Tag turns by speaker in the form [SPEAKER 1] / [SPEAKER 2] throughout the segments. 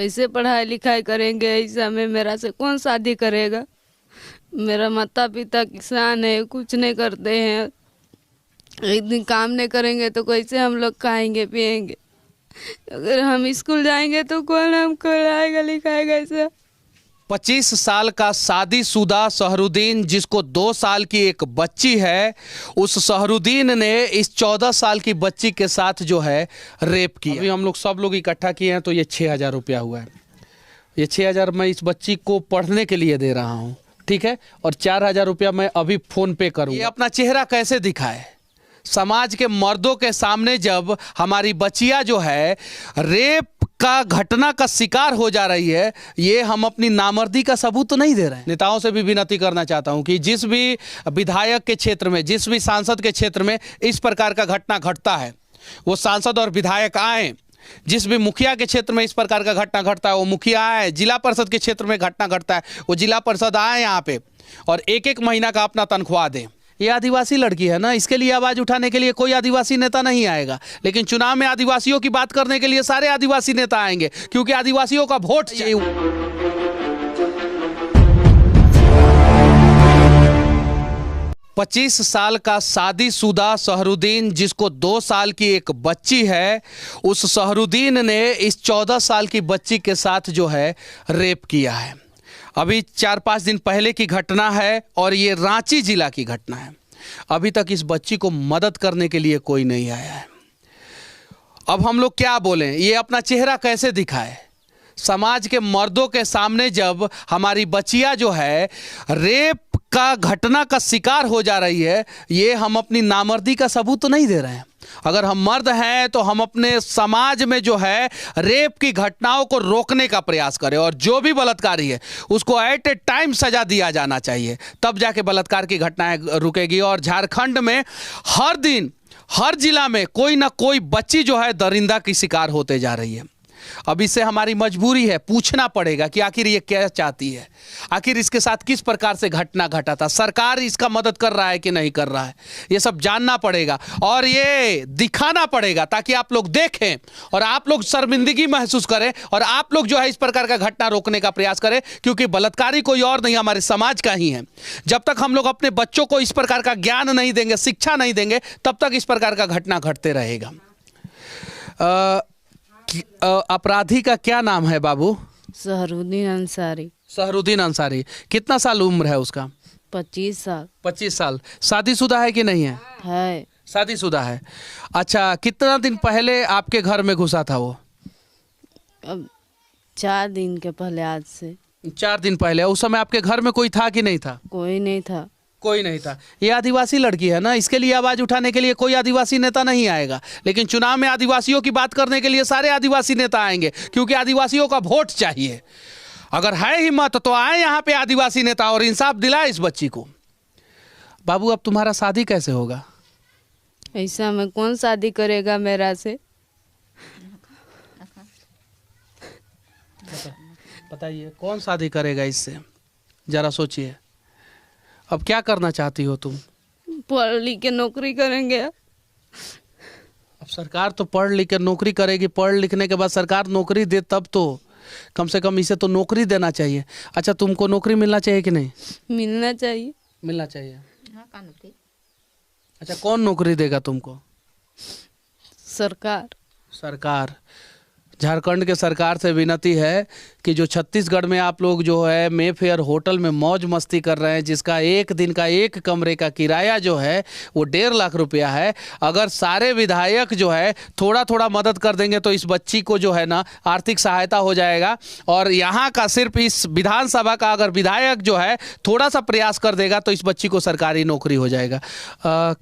[SPEAKER 1] कैसे पढ़ाई लिखाई करेंगे? ऐसा में मेरा से कौन शादी करेगा? मेरा माता पिता किसान है, कुछ नहीं करते हैं। एक दिन काम नहीं करेंगे तो कैसे हम लोग खाएंगे पिएंगे? अगर हम स्कूल जाएंगे तो कौन हमको पढ़ाएगा लिखाएगा? ऐसा
[SPEAKER 2] 25 साल का शादीशुदा सहरुद्दीन, जिसको 2 साल की एक बच्ची है, उस सहरुद्दीन ने इस 14 साल की बच्ची के साथ जो है रेप किया। अभी हम लोग सब लोग इकट्ठा किए हैं तो ये 6,000 रुपया हुआ है। ये 6,000 मैं इस बच्ची को पढ़ने के लिए दे रहा हूँ, ठीक है, और 4,000 रुपया मैं अभी फोन पे करूँ। ये अपना चेहरा कैसे दिखाए समाज के मर्दों के सामने, जब हमारी बच्चियां जो है रेप का घटना का शिकार हो जा रही है? ये हम अपनी नामर्दी का सबूत तो नहीं दे रहे हैं। नेताओं से भी विनती करना चाहता हूं कि जिस भी विधायक के क्षेत्र में, जिस भी सांसद के क्षेत्र में इस प्रकार का घटना घटता है, वो सांसद और विधायक आए। जिस भी मुखिया के क्षेत्र में इस प्रकार का घटना घटता है, वो मुखिया आए। जिला परिषद के क्षेत्र में घटना घटता है, वो जिला परिषद आए यहाँ पे और 1-1 महीना का अपना तनख्वाह दें। ये आदिवासी लड़की है ना, इसके लिए आवाज उठाने के लिए कोई आदिवासी नेता नहीं आएगा, लेकिन चुनाव में आदिवासियों की बात करने के लिए सारे आदिवासी नेता आएंगे, क्योंकि आदिवासियों का वोट चाहिए। 25 साल का शादीशुदा सहरुद्दीन, जिसको 2 साल की एक बच्ची है, उस सहरुद्दीन ने इस 14 साल की बच्ची के साथ जो है रेप किया है। अभी 4-5 दिन पहले की घटना है और ये रांची जिला की घटना है। अभी तक इस बच्ची को मदद करने के लिए कोई नहीं आया है। अब हम लोग क्या बोलें? ये अपना चेहरा कैसे दिखाए समाज के मर्दों के सामने, जब हमारी बच्चियां जो है रेप का घटना का शिकार हो जा रही है? ये हम अपनी नामर्दी का सबूत तो नहीं दे रहे हैं। अगर हम मर्द हैं तो हम अपने समाज में जो है रेप की घटनाओं को रोकने का प्रयास करें, और जो भी बलात्कारी है उसको एट ए टाइम सजा दिया जाना चाहिए, तब जाके बलात्कार की घटनाएं रुकेगी। और झारखंड में हर दिन हर जिला में कोई ना कोई बच्ची जो है दरिंदा की शिकार होते जा रही है। अब इससे हमारी मजबूरी है, पूछना पड़ेगा कि आखिर ये क्या चाहती है, आखिर इसके साथ किस प्रकार से घटना घटा था, सरकार इसका मदद कर रहा है कि नहीं कर रहा है, ये सब जानना पड़ेगा और ये दिखाना पड़ेगा, ताकि आप लोग देखें और आप लोग शर्मिंदगी महसूस करें और आप लोग जो है इस प्रकार का घटना रोकने का प्रयास करें, क्योंकि बलात्कारी कोई और नहीं, हमारे समाज का ही है। जब तक हम लोग अपने बच्चों को इस प्रकार का ज्ञान नहीं देंगे, शिक्षा नहीं देंगे, तब तक इस प्रकार का घटना घटते रहेगा। अपराधी का क्या नाम है बाबू?
[SPEAKER 1] सहरुद्दीन अंसारी।
[SPEAKER 2] सहरुद्दीन अंसारी। कितना साल उम्र है उसका?
[SPEAKER 1] 25 साल।
[SPEAKER 2] 25 साल। शादीशुदा है कि नहीं है?
[SPEAKER 1] है।
[SPEAKER 2] शादीशुदा है। अच्छा, कितना दिन पहले आपके घर में घुसा था वो?
[SPEAKER 1] अब 4 दिन के पहले, आज से
[SPEAKER 2] 4 दिन पहले। उस समय आपके घर में कोई था कि नहीं था?
[SPEAKER 1] कोई नहीं था।
[SPEAKER 2] कोई नहीं था। ये आदिवासी लड़की है ना, इसके लिए आवाज उठाने के लिए कोई आदिवासी नेता नहीं आएगा, लेकिन चुनाव में आदिवासियों की बात करने के लिए सारे आदिवासी नेता आएंगे, क्योंकि आदिवासियों का वोट चाहिए। अगर है हिम्मत तो आए यहाँ पे आदिवासी नेता और इंसाफ दिलाए इस बच्ची को। बाबू, अब तुम्हारा शादी कैसे होगा?
[SPEAKER 1] ऐसा में कौन शादी करेगा मेरा से?
[SPEAKER 2] बताइए, कौन शादी करेगा इससे? जरा सोचिए। अब क्या करना चाहती हो तुम?
[SPEAKER 1] पढ़ लिख के नौकरी करेंगे।
[SPEAKER 2] अब सरकार तो पढ़ लिख के नौकरी करेगी, पढ़ लिखने के बाद सरकार नौकरी दे तब तो, कम से कम इसे तो नौकरी देना चाहिए। अच्छा, तुमको नौकरी मिलना चाहिए कि नहीं?
[SPEAKER 1] मिलना चाहिए।
[SPEAKER 2] मिलना चाहिए। अच्छा, कौन नौकरी देगा तुमको?
[SPEAKER 1] सरकार।
[SPEAKER 2] सरकार। झारखंड के सरकार से विनती है कि जो छत्तीसगढ़ में आप लोग जो है मेफेयर होटल में मौज मस्ती कर रहे हैं, जिसका एक दिन का एक कमरे का किराया जो है वो 1.5 लाख रुपया है, अगर सारे विधायक जो है थोड़ा थोड़ा मदद कर देंगे तो इस बच्ची को जो है ना आर्थिक सहायता हो जाएगा। और यहाँ का सिर्फ इस विधानसभा का अगर विधायक जो है थोड़ा सा प्रयास कर देगा तो इस बच्ची को सरकारी नौकरी हो जाएगा।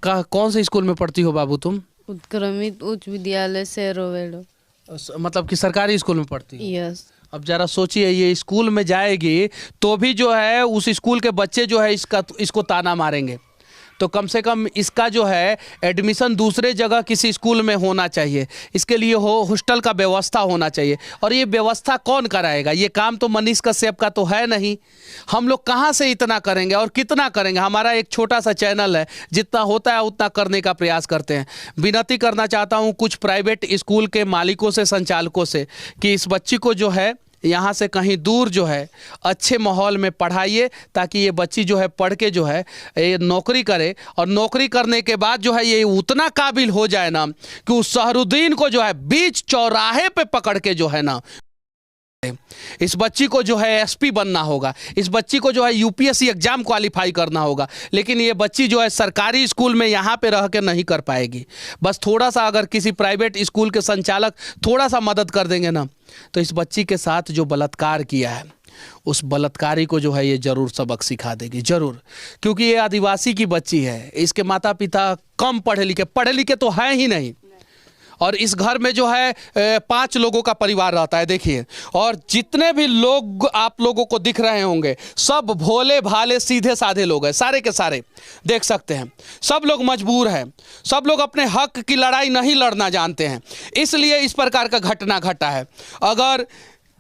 [SPEAKER 2] कौन से स्कूल में पढ़ती हो बाबू तुम?
[SPEAKER 1] उत्क्रमित उच्च विद्यालय से रोवेडो।
[SPEAKER 2] मतलब कि सरकारी स्कूल में पढ़ती है?
[SPEAKER 1] यस।
[SPEAKER 2] अब जरा सोचिए, ये स्कूल में जाएगी तो भी जो है उस स्कूल के बच्चे जो है इसको ताना मारेंगे, तो कम से कम इसका जो है एडमिशन दूसरे जगह किसी स्कूल में होना चाहिए। इसके लिए हॉस्टल का व्यवस्था होना चाहिए, और ये व्यवस्था कौन कराएगा? ये काम तो मनीष कश्यप का तो है नहीं। हम लोग कहाँ से इतना करेंगे और कितना करेंगे? हमारा एक छोटा सा चैनल है, जितना होता है उतना करने का प्रयास करते हैं। विनती करना चाहता हूँ कुछ प्राइवेट स्कूल के मालिकों से, संचालकों से, कि इस बच्ची को जो है यहाँ से कहीं दूर जो है अच्छे माहौल में पढ़ाइए, ताकि ये बच्ची जो है पढ़ के जो है ये नौकरी करे, और नौकरी करने के बाद जो है ये उतना काबिल हो जाए ना कि उस सहरुद्दीन को जो है बीच चौराहे पे पकड़ के जो है ना, इस बच्ची को जो है एसपी बनना होगा, इस बच्ची को जो है यूपीएससी एग्जाम क्वालिफाई करना होगा। लेकिन ये बच्ची जो है सरकारी स्कूल में यहाँ पे रह के नहीं कर पाएगी। बस थोड़ा सा अगर किसी प्राइवेट स्कूल के संचालक थोड़ा सा मदद कर देंगे ना, तो इस बच्ची के साथ जो बलात्कार किया है उस बलात्कारी को जो है ये जरूर सबक सिखा देगी, जरूर। क्योंकि ये आदिवासी की बच्ची है, इसके माता पिता कम पढ़े लिखे तो हैं ही नहीं, और इस घर में जो है 5 लोगों का परिवार रहता है, देखिए। और जितने भी लोग आप लोगों को दिख रहे होंगे सब भोले भाले सीधे साधे लोग हैं, सारे के सारे देख सकते हैं। सब लोग मजबूर हैं, सब लोग अपने हक की लड़ाई नहीं लड़ना जानते हैं, इसलिए इस प्रकार का घटना घटा है। अगर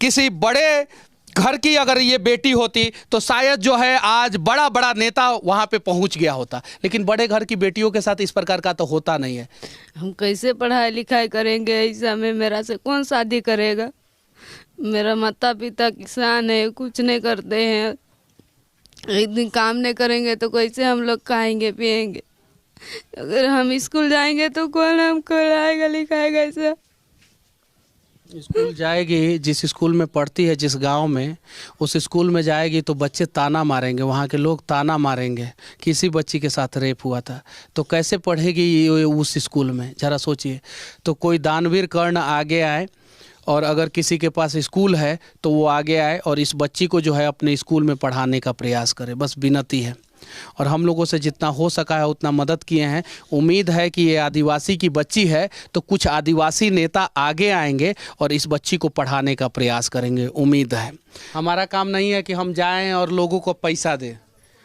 [SPEAKER 2] किसी बड़े घर की अगर ये बेटी होती तो शायद जो है आज बड़ा बड़ा नेता वहाँ पे पहुँच गया होता, लेकिन बड़े घर की बेटियों के साथ इस प्रकार का तो होता नहीं है।
[SPEAKER 1] हम कैसे पढ़ाई लिखाई करेंगे, ऐसा में मेरा से कौन शादी करेगा। मेरा माता पिता किसान है, कुछ नहीं करते हैं। एक दिन काम नहीं करेंगे तो कैसे हम लोग खाएंगे पिएंगे। अगर हम स्कूल जाएंगे तो कौन हमको पढ़ाएगा लिखाएगा। ऐसा
[SPEAKER 2] स्कूल जाएगी, जिस स्कूल में पढ़ती है, जिस गांव में, उस स्कूल में जाएगी तो बच्चे ताना मारेंगे, वहाँ के लोग ताना मारेंगे, किसी बच्ची के साथ रेप हुआ था, तो कैसे पढ़ेगी उस स्कूल में, ज़रा सोचिए। तो कोई दानवीर कर्ण आगे आए, और अगर किसी के पास स्कूल है तो वो आगे आए और इस बच्ची को जो है अपने स्कूल में पढ़ाने का प्रयास करे, बस विनती है। और हम लोगों से जितना हो सका है उतना मदद किए हैं। उम्मीद है कि ये आदिवासी की बच्ची है तो कुछ आदिवासी नेता आगे आएंगे और इस बच्ची को पढ़ाने का प्रयास करेंगे, उम्मीद है। हमारा काम नहीं है कि हम जाएं और लोगों को पैसा दें,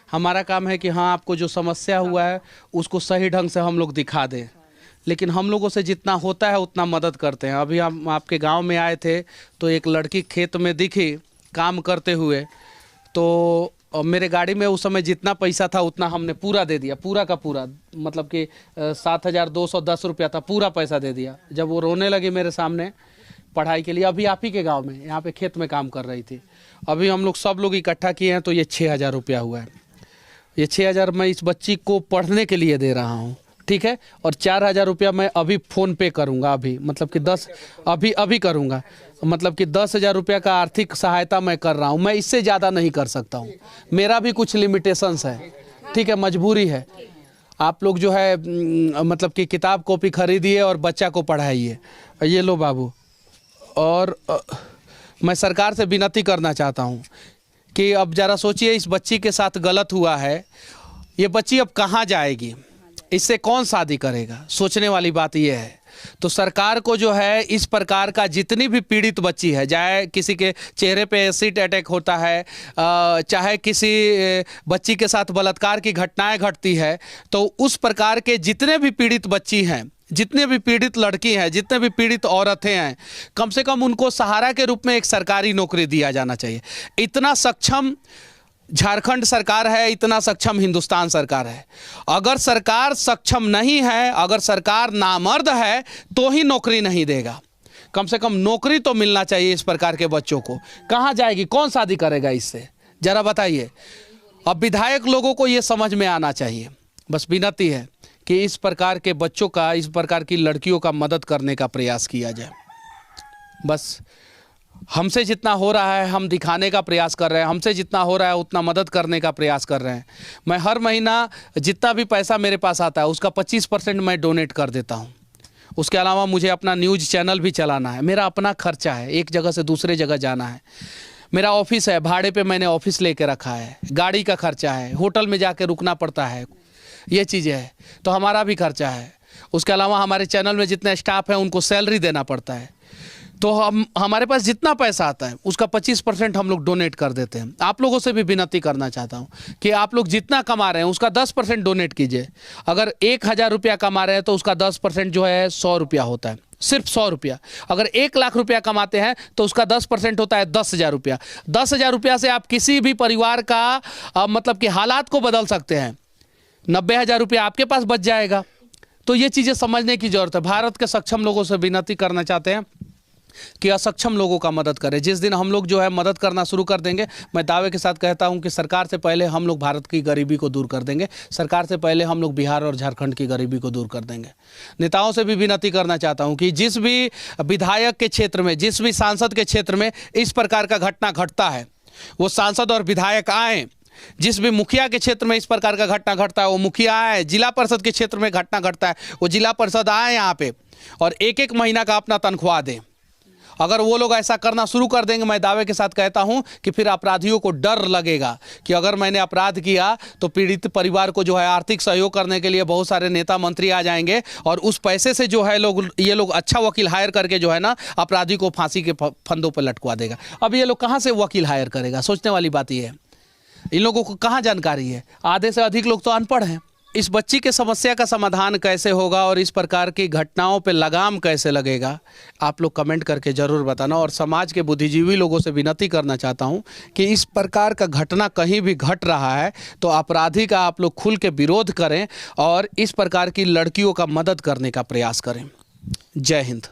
[SPEAKER 2] हमारा काम है कि हाँ, आपको जो समस्या हुआ है उसको सही ढंग से हम लोग दिखा दें। लेकिन हम लोगों से जितना होता है उतना मदद करते हैं। अभी हम आपके गांव में आए थे तो एक लड़की खेत में दिखी काम करते हुए, तो मेरे गाड़ी में उस समय जितना पैसा था उतना हमने पूरा दे दिया, पूरा का पूरा, मतलब कि 7,210 रुपया था, पूरा पैसा दे दिया। जब वो रोने लगी मेरे सामने पढ़ाई के लिए, अभी आप ही के गांव में यहाँ पे खेत में काम कर रही थी, अभी हम लोग सब लोग इकट्ठा किए हैं तो ये 6,000 रुपया हुआ है। ये 6,000 मैं इस बच्ची को पढ़ने के लिए दे रहा हूँ, ठीक है। और 4,000 रुपया मैं अभी फ़ोन पे करूँगा, अभी मतलब कि 10 अभी करूँगा, मतलब कि 10,000 रुपया का आर्थिक सहायता मैं कर रहा हूँ। मैं इससे ज़्यादा नहीं कर सकता हूँ, मेरा भी कुछ लिमिटेशंस है, ठीक है, मजबूरी है। आप लोग जो है मतलब कि किताब कॉपी खरीदिए और बच्चा को पढ़ाइए। ये लो बाबू। और मैं सरकार से विनती करना चाहता हूँ कि अब ज़रा सोचिए, इस बच्ची के साथ गलत हुआ है, ये बच्ची अब कहाँ जाएगी, इससे कौन शादी करेगा, सोचने वाली बात यह है। तो सरकार को जो है इस प्रकार का जितनी भी पीड़ित बच्ची है, चाहे किसी के चेहरे पे एसिड अटैक होता है, चाहे किसी बच्ची के साथ बलात्कार की घटनाएं घटती है, तो उस प्रकार के जितने भी पीड़ित बच्ची हैं, जितने भी पीड़ित लड़की हैं, जितने भी पीड़ित औरतें हैं, कम से कम उनको सहारा के रूप में एक सरकारी नौकरी दिया जाना चाहिए। इतना सक्षम झारखंड सरकार है, इतना सक्षम हिंदुस्तान सरकार है। अगर सरकार सक्षम नहीं है, अगर सरकार नामर्द है तो ही नौकरी नहीं देगा। कम से कम नौकरी तो मिलना चाहिए इस प्रकार के बच्चों को। कहाँ जाएगी, कौन शादी करेगा इससे, जरा बताइए। अब विधायक लोगों को ये समझ में आना चाहिए। बस विनती है कि इस प्रकार के बच्चों का, इस प्रकार की लड़कियों का मदद करने का प्रयास किया जाए। बस हमसे जितना हो रहा है हम दिखाने का प्रयास कर रहे हैं, हमसे जितना हो रहा है उतना मदद करने का प्रयास कर रहे हैं। मैं हर महीना जितना भी पैसा मेरे पास आता है उसका 25% मैं डोनेट कर देता हूं। उसके अलावा मुझे अपना न्यूज़ चैनल भी चलाना है, मेरा अपना खर्चा है, एक जगह से दूसरे जगह जाना है, मेरा ऑफिस है, भाड़े पे मैंने ऑफिस लेके रखा है, गाड़ी का खर्चा है, होटल में जाके रुकना पड़ता है, ये चीज़ें है, तो हमारा भी खर्चा है। उसके अलावा हमारे चैनल में जितने स्टाफ हैं उनको सैलरी देना पड़ता है। तो हमारे पास जितना पैसा आता है उसका 25% हम लोग डोनेट कर देते हैं। आप लोगों से भी विनती करना चाहता हूं कि आप लोग जितना कमा रहे हैं उसका 10% डोनेट कीजिए। अगर 1,000 रुपया कमा रहे हैं तो उसका 10% जो है 100 रुपया होता है, सिर्फ 100 रुपया। अगर 1,00,000 रुपया कमाते हैं तो उसका 10% होता है 10,000 रुपया। 10,000 रुपया से आप किसी भी परिवार का मतलब कि हालात को बदल सकते हैं। 90,000 रुपया आपके पास बच जाएगा। तो ये चीज़ें समझने की ज़रूरत है। भारत के सक्षम लोगों से विनती करना चाहते हैं कि असक्षम लोगों का मदद करें। जिस दिन हम लोग जो है मदद करना शुरू कर देंगे, मैं दावे के साथ कहता हूं कि सरकार से पहले हम लोग भारत की गरीबी को दूर कर देंगे। सरकार से पहले हम लोग बिहार और झारखंड की गरीबी को दूर कर देंगे। नेताओं से भी विनती करना चाहता हूं कि जिस भी विधायक के क्षेत्र में, जिस भी सांसद के क्षेत्र में इस प्रकार का घटना घटता है, वो सांसद और विधायक आए। जिस भी मुखिया के क्षेत्र में इस प्रकार का घटना घटता है, वो मुखिया आए। जिला परिषद के क्षेत्र में घटना घटता है, वो जिला परिषद आए यहाँ पे और एक एक महीना का अपना तनख्वाह दें। अगर वो लोग ऐसा करना शुरू कर देंगे, मैं दावे के साथ कहता हूं कि फिर अपराधियों को डर लगेगा कि अगर मैंने अपराध किया तो पीड़ित परिवार को जो है आर्थिक सहयोग करने के लिए बहुत सारे नेता मंत्री आ जाएंगे और उस पैसे से जो है ये लोग अच्छा वकील हायर करके जो है ना अपराधी को फांसी के फंदों पर लटकवा देगा। अब ये लोग कहाँ से वकील हायर करेगा? सोचने वाली बात ये है। इन लोगों को कहाँ जानकारी है? आधे से अधिक लोग तो अनपढ़ हैं। इस बच्ची के समस्या का समाधान कैसे होगा और इस प्रकार की घटनाओं पे लगाम कैसे लगेगा, आप लोग कमेंट करके ज़रूर बताना। और समाज के बुद्धिजीवी लोगों से विनती करना चाहता हूं कि इस प्रकार का घटना कहीं भी घट रहा है तो अपराधी का आप लोग खुल के विरोध करें और इस प्रकार की लड़कियों का मदद करने का प्रयास करें। जय हिंद।